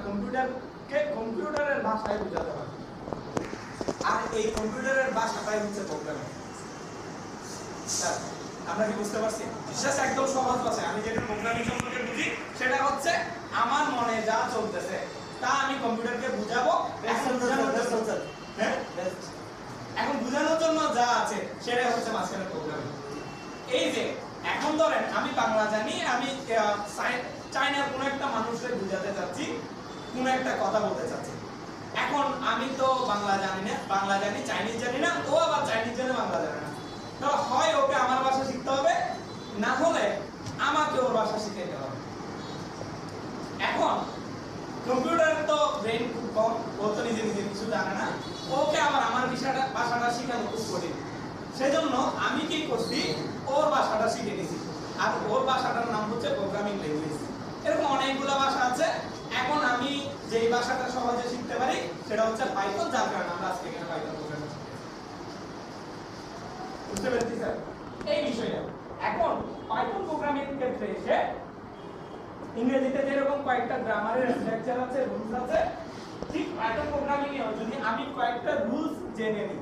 কম্পিউটারকে কম্পিউটারের ভাষায় বোঝাতে হবে, আর এই কম্পিউটারের ভাষাটাই হচ্ছে প্রোগ্রামিং। আমরা কি বুঝতে পারছি? বিশেষ একদম সহজ ভাষায় আমি যেটা প্রোগ্রামিং সম্পর্কে বুঝি সেটা হচ্ছে আমার মনে যা চলতেছে তা আমি কম্পিউটারকে বুঝাবো। এখন বোঝানোর জন্য যা আছে সেটাই হচ্ছে মাঝখানে প্রোগ্রামিং। এই যে এখন ধরেন আমি বাংলা জানি, আমি চাইনার কোনো একটা মানুষকে বুঝাতে চাচ্ছি, কোনো একটা কথা বলতে চাচ্ছি। এখন আমি তো বাংলা জানি না, বাংলা জানি, চাইনিজ জানি না, ও আবার চাইনিজ জানে, বাংলা জানে না। তো হয় ওকে আমার ভাষা শিখতে হবে, না হলে আমাকে ওর ভাষা শিখাইতে হবে। এখন কম্পিউটার তো ব্রেন খুব কম, ও তো নিজে নিজে কিছু জানে না, ওকে আবার আমার ভাষাটা শেখানো খুব কঠিন। সেজন্য আমি কি করছি, ওর ভাষাটা শিখে নিছি, আর ওর ভাষাটার নাম হচ্ছে প্রোগ্রামিং ল্যাঙ্গুয়েজ। এরকম অনেকগুলো ভাষা আছে। এখন আমি যেই ভাষাটা সহজে শিখতে পারি সেটা হচ্ছে পাইথন, যার কারণে আমরা আজকে এখানে পাইথন প্রোগ্রামিং বুঝতে পেরেছি স্যার এই বিষয়টা। এখন পাইথন প্রোগ্রামিং এর ক্ষেত্রে এসে ইংরেজিতে যেরকম কয়েকটা গ্রামারের স্ট্রাকচার আছে, রুলস আছে, ঠিক পাইথন প্রোগ্রামিং এও যদি আমি কয়েকটা রুলস জেনে নিই,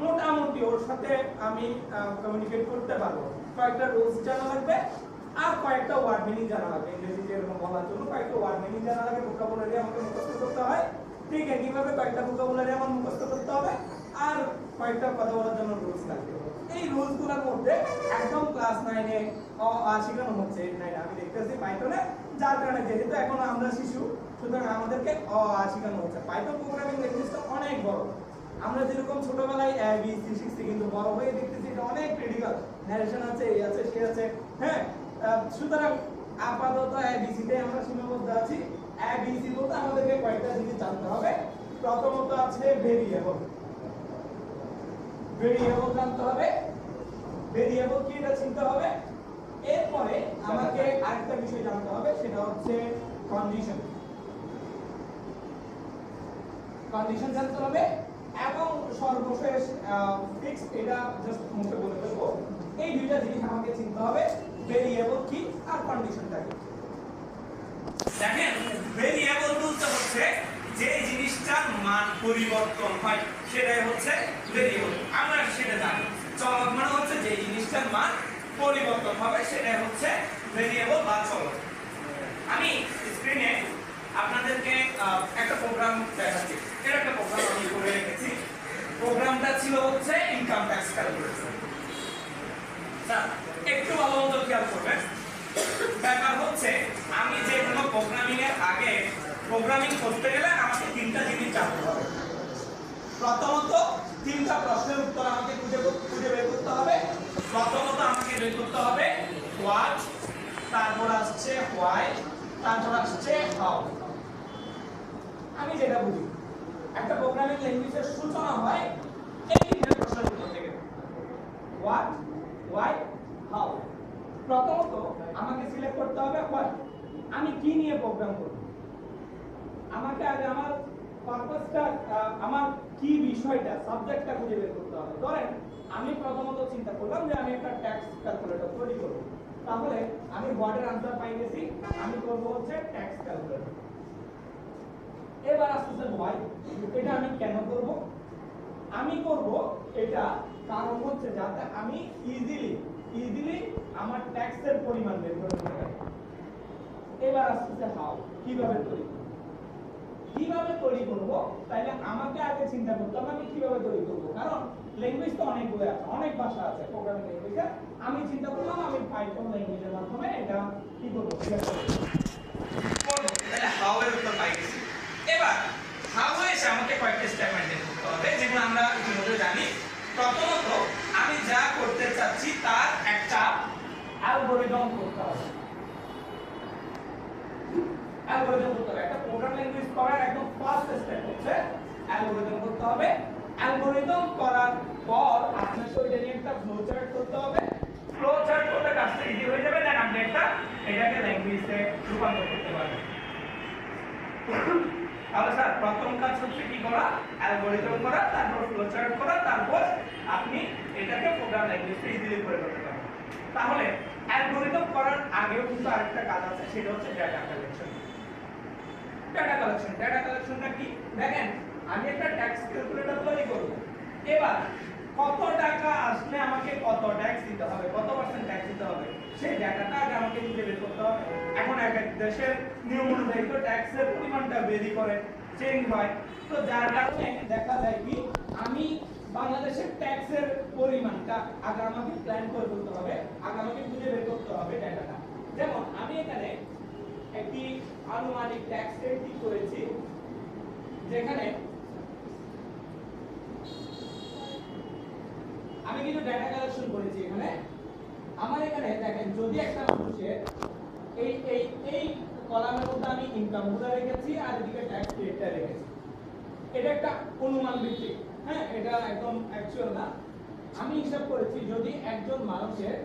মোটামুটি ওর সাথে আমি কমিউনিকেট করতে পারবো। কয়েকটা রুলস জানা লাগবে, আর কয়েকটা ওয়ার্ড মিনিং জানা লাগবে। ইংরেজিতে এরকম বলার জন্য কয়েকটা ওয়ার্ড মিনিং জানা লাগে, ভোকাবুলারি আমাকে মুখস্থ করতে হয়। ঠিক একইভাবে কয়েকটা ভোকাবুলারি আমার মুখস্থ করতে হবে, আর কয়েকটা কথা বলার জন্য রুলস লাগবে। এই রুলসগুলোর মধ্যে একদম ক্লাস 9 এ শেখানো হচ্ছে, 9 আমি দেখতেছি পাইথনে, যার কারণে যেহেতু এখন আমরা শিশু, সুতরাং আমাদেরকে শেখানো হচ্ছে। পাইথন প্রোগ্রামিং ল্যাঙ্গুয়েজটা অনেক বড়। আমরা যেরকম ছোটবেলায় এ বি সি শিখছি, কিন্তু বড় হয়ে দেখতেছি এটা অনেক ক্রিটিক্যাল, ন্যারেশন আছে, এই আছে, সে আছে। হ্যাঁ, সুতরাং আপাতত এ বি সি তে আমরা সীমাবদ্ধ আছি। এ বি সি বলতে আমাদেরকে কয়েকটা জিনিস জানতে হবে। প্রথমত আছে ভেরিয়েবল। ভেরিয়েবল জানতে হবে, ভেরিয়েবল কি এটা চিনতে হবে। এরপরে আমাকে আরেকটা বিষয় জানতে হবে, সেটা হচ্ছে কন্ডিশন। কন্ডিশন জানতে হবে, এবং সর্বশেষ ফিক্স। এটা জাস্ট মুখে বলে দেবো। এই দুইটা জিনিস আমাকে চিনতে হবে, ভেরিয়েবল কি আর কন্ডিশনটা কি। দেখেন, ভেরিয়েবল বলতে হচ্ছে যে জিনিসটার মান পরিবর্তন হয় সেটাই হচ্ছে ভেরিয়েবল। আমরা সেটা জানি। চলক মানে হচ্ছে যে জিনিসটার মান পরিবর্তন হবে সেটাই হচ্ছে ভেরিয়েবল বা চলক। আমি স্ক্রিনে আপনাদেরকে একটা প্রোগ্রাম দেখাচ্ছি। এর একটা প্রোগ্রাম আমি করে রেখেছি। প্রোগ্রামটা ছিল হচ্ছে ইনকাম ট্যাক্স ক্যালকুলেটর। স্যার একটু ভালো মতো খেয়াল করবেন। ব্যাপার হচ্ছে আমি যে কোনো প্রোগ্রামিং এর আগে প্রোগ্রামিং করতে গেলে আমাকে তিনটা জিনিস জানতে হবে। প্রথমত তিনটা প্রশ্নের উত্তর আমাকে খুঁজে বের করতে হবে। প্রথমত আমাকে বের করতে হবে হোয়াট, তারপর আসছে হোয়াই, তারপর আসছে হাউ। আমি যেটা বুঝি, একটা প্রোগ্রামিং ল্যাঙ্গুয়েজের সূচনা হয় এই তিনটা প্রশ্নের উত্তর থেকে, হোয়াট, হোয়াই, হাউ। প্রথমত আমাকে সিলেক্ট করতে হবে হোয়াট, আমি কি নিয়ে প্রোগ্রাম করব। আমাকে আগে আমার পারপাসটা, আমার কি বিষয়টা, সাবজেক্টটা খুঁজে বের করতে হবে। ধরেন আমি প্রথমত চিন্তা করলাম যে আমি একটা ট্যাক্স ক্যালকুলেটর তৈরি করব, তাহলে আমি হোয়াটের আনসার পাই গেছি, আমি করব হচ্ছে ট্যাক্স ক্যালকুলেটর। এবার আসছে হোয়াই, এটা আমি কেন করব। আমি করব এটা কারণ হচ্ছে যাতে আমি ইজিলি আমার ট্যাক্সের পরিমাণ বের করে নিতে পারি। এবার আসছে হাউ, কিভাবে তৈরি করব। কিভাবে তৈরি করব, তাইলে আমাকে আগে চিন্তা করতে হবে আমি কিভাবে তৈরি করব। কারণ ল্যাঙ্গুয়েজ তো অনেকগুলো আছে, অনেক ভাষা আছে প্রোগ্রামিং ল্যাঙ্গুয়েজে। আমি চিন্তা করলাম আমি পাইথন ল্যাঙ্গুয়েজের মাধ্যমে এটা কি করব, তাহলে হাউ এর উত্তর পাই গেছি। এবার হাউ এসে আমাকে কয়েকটা স্টেপ মেইনটেইন করতে হবে, যেগুলো আমরা ইতিমধ্যে জানি। প্রথমত আমি যা করতে চাচ্ছি তার একটা অ্যালগরিদম করতে হবে। অ্যালগরিদম করতে হবে, একটা প্রোগ্রাম ল্যাঙ্গুয়েজ করার একদম ফার্স্ট স্টেপ হচ্ছে অ্যালগরিদম করতে হবে। অ্যালগরিদম করার পর আপনাকে ওইটা নিয়ে একটা ফ্লো চার্ট করতে হবে। ফ্লো চার্ট করলে কাজটা ইজি হয়ে যাবে, দেন আপনি এটাকে ল্যাঙ্গুয়েজে রূপান্তর করতে পারবেন। তাহলে স্যার প্রথম কাজ হচ্ছে কি করা, অ্যালগরিদম করা, তারপর ফ্লো চার্ট করা, তারপর আপনি এটাকে প্রোগ্রাম ল্যাঙ্গুয়েজে ইজিলি করে করতে পারবেন। তাহলে অ্যালগরিদম করার আগেও কিন্তু আরেকটা কাজ আছে, সেটা হচ্ছে ডেটা কালেকশন। কালেকশন। ডেটা কালেকশনটা কি দেখেন, আমি একটা ট্যাক্স ক্যালকুলেটর তৈরি করব। এবার কত টাকা আসলে আমাকে কত ট্যাক্স দিতে হবে, কত পার্সেন্ট ট্যাক্স দিতে হবে, সেই ডাটাটা আগে আমাকে নিজে বের করতে হবে। এখন এক এক দেশের নিয়ম অনুযায়ী তো ট্যাক্সের পরিমাণটা ভেরি করে, চেঞ্জ হয়। তো যার কারণে দেখা যায় কি আমি বাংলাদেশের ট্যাক্সের পরিমাণটা আগে আমাকে প্ল্যান করে ফেলতে হবে, আগে আমাকে খুঁজে বের করতে হবে ডাটাটা। যেমন আমি এখানে একটি আনুমানিক ট্যাক্স রেট ঠিক করেছি, যেখানে আমি কিন্তু ডাটা কালেকশন করেছি। এখানে আমার এখানে দেখেন, যদি একটা মানুষের এই এই এই কলামের মধ্যে আমি ইনকাম গুলো রেখেছি আর এদিকে ট্যাক্স রেটটা রেখেছি, এটা একটা অনুমান ভিত্তিক, হ্যাঁ, এটা একদম অ্যাকচুয়াল না। আমি হিসাব করেছি যদি একজন মানুষের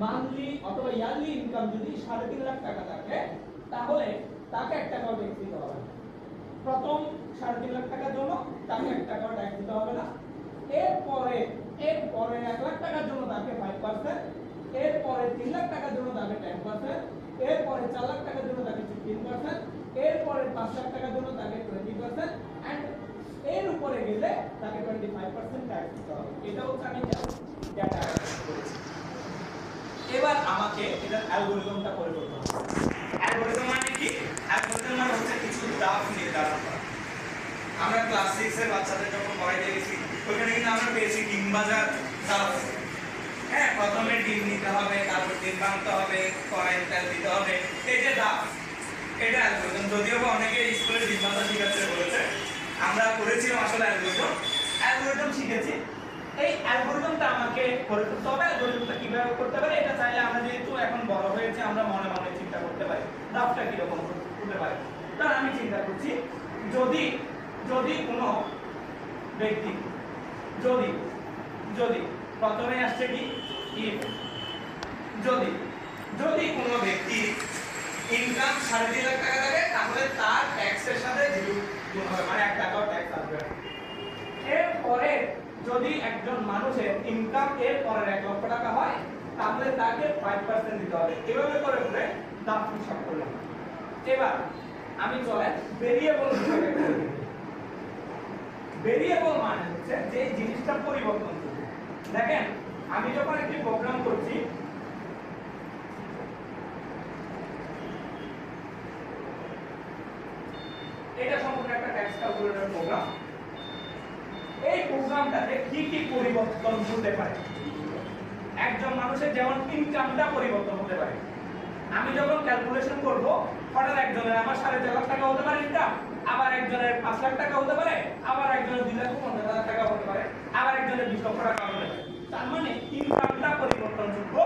মান্থলি অথবা ইয়ারলি ইনকাম যদি 3.5 লাখ টাকা থাকে, তাহলে তাকে 1 টাকাও ট্যাক্স দিতে হবে না। প্রথম 3.5 লাখ টাকার জন্য তাকে 1 টাকাও ট্যাক্স দিতে হবে না। এরপরে 1 লাখ টাকার জন্য তাকে 5%, এরপরে 3 লাখ টাকার জন্য তাকে 10%, এরপরে 4 লাখ টাকার জন্য তাকে 15%, এরপরে 5 লাখ টাকার জন্য তাকে 20%, এন্ড এর উপরে গেলে তাকে 25% ট্যাক্স দিতে হবে। এটা হচ্ছে আমি ডেটা করেছি। এবার আমাকে এটার অ্যালগরিদমটা করে করতে হবে। অ্যালগরিদম মানে কি? অ্যালগরিদম মানে হচ্ছে কিছু ধাপ নির্ধারণ করা। আমরা ক্লাস 6 এর বাচ্চাদের যখন পড়াইতে গেছি, ওখানে কিন্তু আমরা পেয়েছি ডিম ভাজার ধাপ। হ্যাঁ, প্রথমে ডিম নিতে হবে, তারপর ডিম ভাঙতে হবে, কড়াইতে তেল দিতে হবে, এই যে ধাপ, এটা অ্যালগরিদম। যদিও অনেকে স্কুলে ডিম ভাজা শিখাতে বলেছে, আমরা করেছিলাম আসলে অ্যালগরিদম শিখেছি। এই অ্যালগরিদমটা আমাকে করে করতে হবে। অ্যালগরিদমটা কিভাবে করতে পারে এটা চাইলে আমরা যেহেতু এখন বড় হয়েছে, আমরা মনে মনে চিন্তা করতে পারি ধাপটা কিরকম হতে পারে। কারণ আমি চিন্তা করছি, যদি যদি কোনো ব্যক্তি যদি যদি প্রথমে আসছে কি ইফ, যদি যদি কোনো ব্যক্তি ইনকাম 3.5 লাখ টাকা থাকে, তাহলে তার ট্যাক্সের সাথে 0 গুণ হবে, মানে 1 টাকাও ট্যাক্স আসবে। এরপরে যদি একজন মানুষের ইনকাম এর পরের 1 লক্ষ টাকা হয়, তাহলে তাকে 5% দিতে হবে। এভাবে করে করে দাম হিসাব করলাম। এবার আমি চলেন ভেরিয়েবল হিসেবে করি। ভেরিয়েবল মানে হচ্ছে যে জিনিসটা পরিবর্তনশীল। দেখেন, আমি যখন একটি প্রোগ্রাম করছি, এটা সম্পূর্ণ একটা ট্যাক্স ক্যালকুলেটর প্রোগ্রাম। এই প্রোগ্রামটাতে কি কি পরিবর্তন হতে পারে? একজন মানুষের যেমন ইনকামটা পরিবর্তন হতে পারে। আমি যখন ক্যালকুলেশন করব, হঠাৎ একজনের আমার 4.5 লাখ টাকা হতে পারে ইনকাম, আবার একজনের 5 লাখ টাকা হতে পারে, আবার একজনের 2,50,000 টাকা হতে পারে, আবার একজনের 20 লক্ষ টাকা হতে পারে। তার মানে ইনকামটা পরিবর্তনযোগ্য,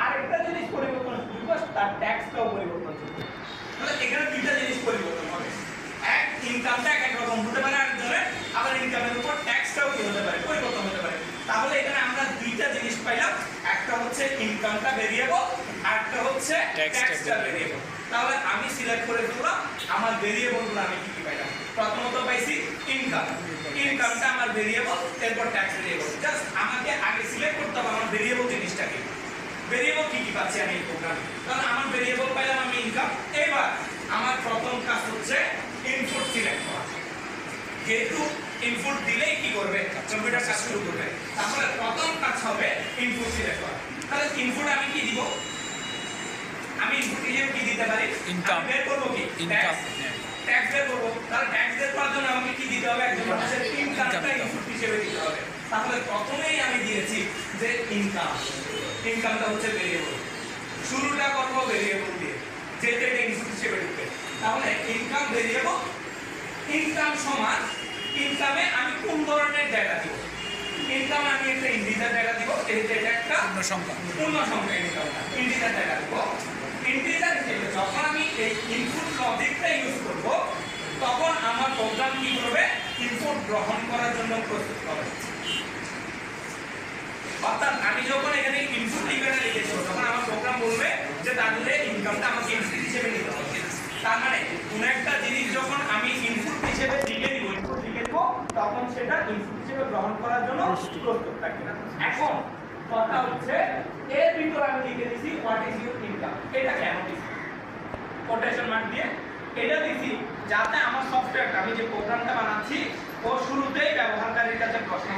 আরেকটা জিনিস পরিবর্তনযোগ্য, তার ট্যাক্সটাও পরিবর্তনযোগ্য। তাহলে এখানে দুইটা জিনিস পরিবর্তন হবে। এক, ইনকামটা এক রকম হতে পারে আরেকজনের, আবার ইনকামের উপর ট্যাক্সটাও কি হতে পারে, পরিবর্তন হতে পারে। তাহলে এখানে আমরা দুইটা জিনিস পাইলাম, একটা হচ্ছে ইনকামটা ভেরিয়েবল, আরেকটা হচ্ছে ট্যাক্সটা ভেরিয়েবল। তাহলে আমি সিলেক্ট করে দিলাম আমার ভেরিয়েবলগুলো আমি কি কি পাইলাম। প্রথমত পাইছি ইনকাম, ইনকামটা আমার ভেরিয়েবল, এরপর ট্যাক্স ভেরিয়েবল। জাস্ট আমাকে আগে সিলেক্ট করতে হবে আমার ভেরিয়েবল জিনিসটা কি, ভেরিয়েবল কি কি পাচ্ছি আমি এই প্রোগ্রামে। তাহলে আমার ভেরিয়েবল পাইলাম আমি ইনকাম। এবার আমার প্রথম কাজ হচ্ছে ইনপুট সিলেক্ট করা। যেহেতু ইনপুট দিলেই কি করবে, কম্পিউটার কাজ শুরু করবে, তাহলে প্রথম কাজ হবে ইনপুট সিলেক্ট করা। তাহলে ইনপুট আমি কি দিব? আমি ইনপুট হিসেবে কি দিতে পারি? ইনকাম বের করব, কি ট্যাক্স, ট্যাক্স বের করব। তাহলে ট্যাক্স বের করার জন্য আমাকে কি দিতে হবে? একজন মানুষের ইনকামটা ইনপুট হিসেবে দিতে হবে। তাহলে প্রথমেই আমি দিয়েছি যে ইনকাম, ইনকামটা হচ্ছে ভেরিয়েবল, শুরুটা করব ভেরিয়েবল দিয়ে, যেটা এটা ইনপুট হিসেবে ঢুকবে। তাহলে ইনকাম ভেরিয়েবল, ইনকাম সমান, ইনকামে আমি কোন ধরনের ডেটা দিব? ইনকামে আমি একটা ইন্টিজার ডেটা দিব, এটা একটা পূর্ণ সংখ্যা ইনকামটা ইন্টিজার ডেটা দিব। ইন্টিজার হিসেবে যখন আমি এই ইনপুট লজিকটা ইউজ করব, তখন আমার প্রোগ্রাম কি করবে? ইনপুট গ্রহণ করার জন্য প্রস্তুত হবে। অর্থাৎ আমি যখন এখানে ইনপুট লিখে লিখেছি, তখন আমার প্রোগ্রাম বলবে যে তাহলে ইনকামটা আমাকে ইনপুট হিসেবে নিতে হবে। তার মানে কোন একটা জিনিস যখন আমি ইনপুট হিসেবে লিখে দিব, ইনপুট লিখে দিব, তখন সেটা ইনপুট হিসেবে গ্রহণ করার জন্য প্রস্তুত থাকবে না। এখন কথা হচ্ছে, এর ভিতর আমি লিখে দিছি হোয়াট ইজ ইউর ইনকাম। এটা কেন দিছি? কোটেশন মার্ক দিয়ে এটা দিছি যাতে আমার এক্সপেক্ট আমি যে প্রোগ্রামটা বানাচ্ছি ও শুরুতেই ব্যবহারকারীর কাছে প্রশ্ন